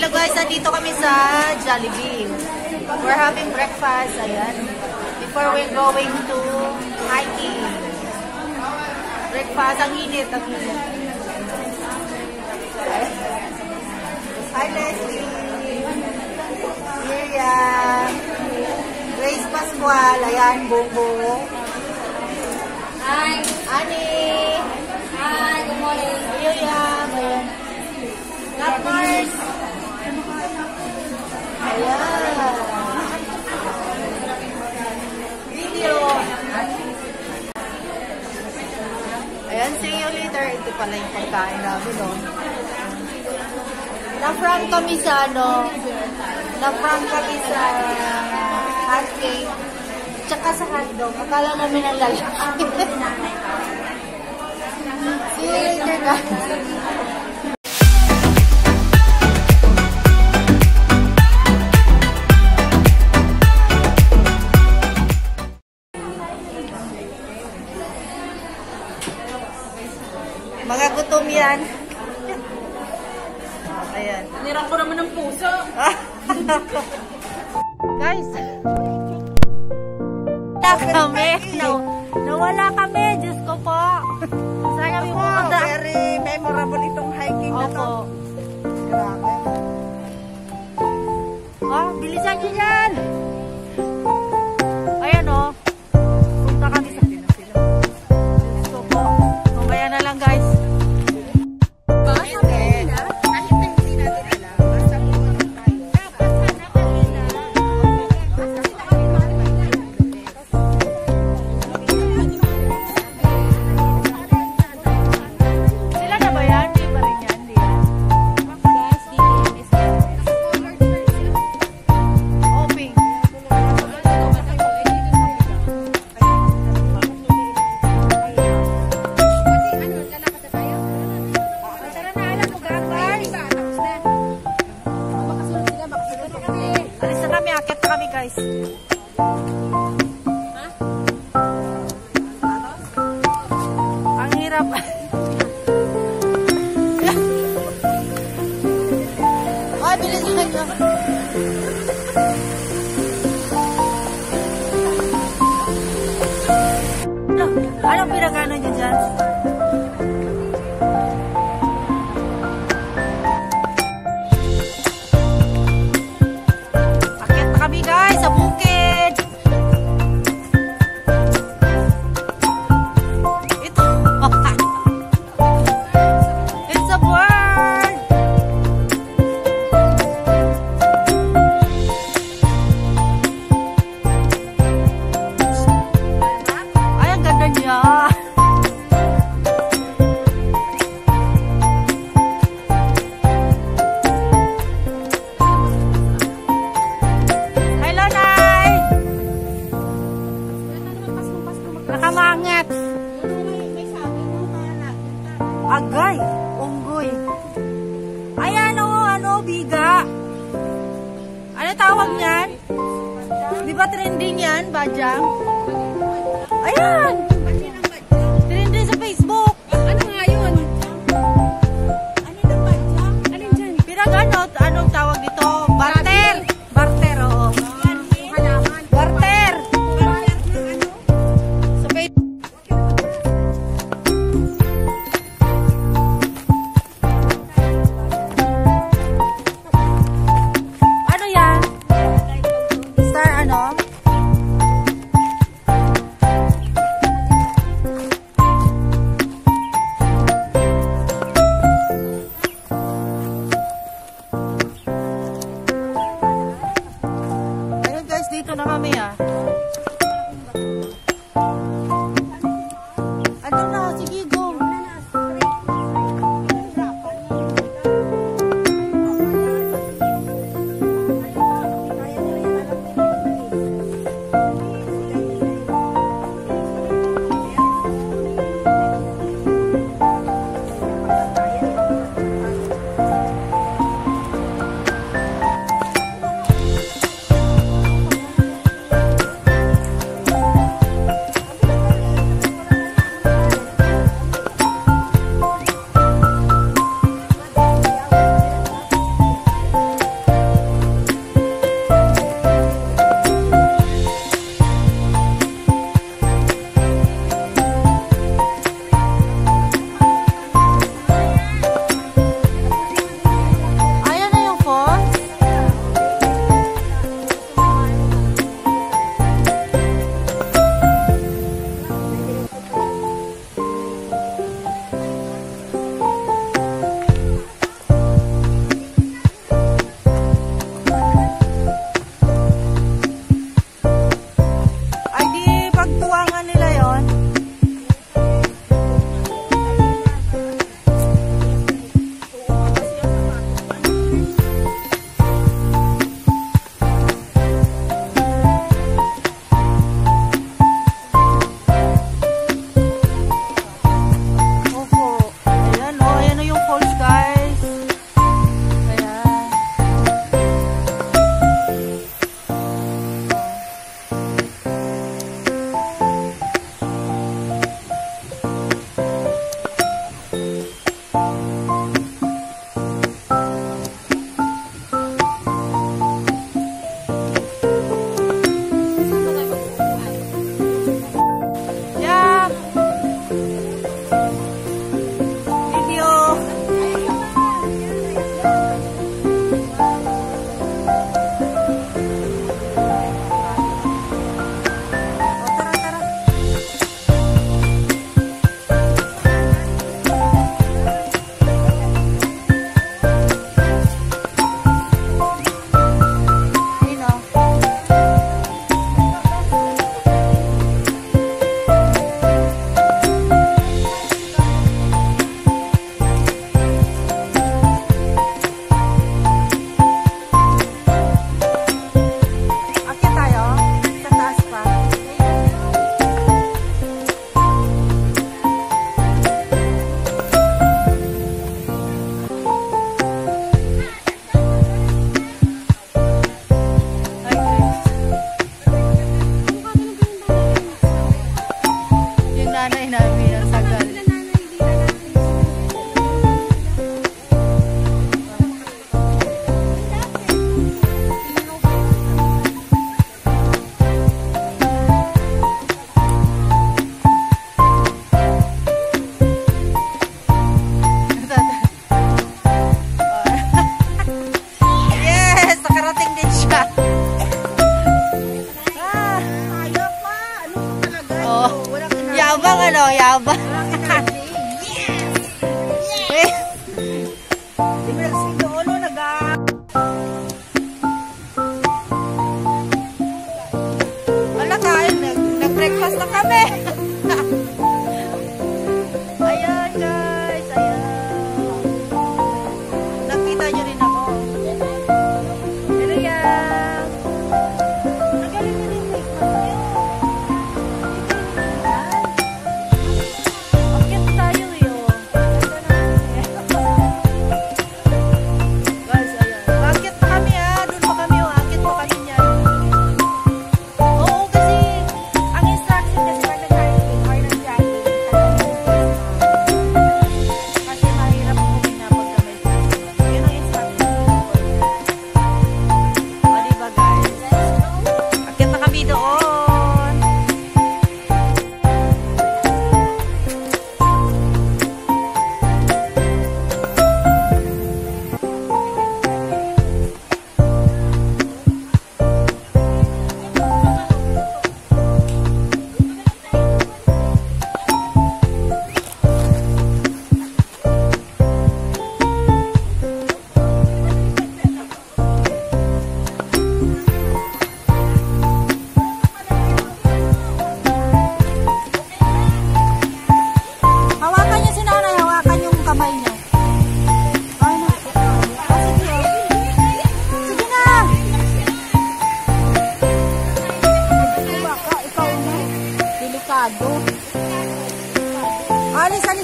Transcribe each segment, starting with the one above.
Hello guys, nandito kami sa Jollibee. We're having breakfast, ayan. Before we're going to hiking. Breakfast, ang init, ang init. Hi Leslie. Miriam. Grace Pascual, ayan, Bongo. Hi. Annie. Hi, good morning. Miriam, ayan. Not Mars. Ayan. Video. Ayan, see you later. Ito pala yung pagkain namin, no? Na-frank kami sa, na-frank kami sa hot cake. Tsaka sa hotdog. Akala namin ang lalaki. See you later, guys. Mga gutom yan. Ayan. Nirang ko naman ng puso. Guys. Nawala kami. Diyos ko po. Sana kami pumunta. Very memorable itong hiking na to. Grabe. Oh, bilisan nyo yan. Ayan o. Punta kami sa Diyos ko po. Mamaya na lang guys. Guys. Ang hirap. Ay, bilis na ito. Anong pinagano nyo dyan? Nakamangat. Agay, unggoy. Ayan o, biga. Ano tawag niyan? Di ba trending yan, Bajang? Ayan. Trending sa Facebook. Ano nga yun? Ano yung Bajang? Ano dyan? Pirag anong tawag dito? Barter. Barter, oo. Barter. Dito na kami Ano na, sige go.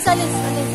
alis.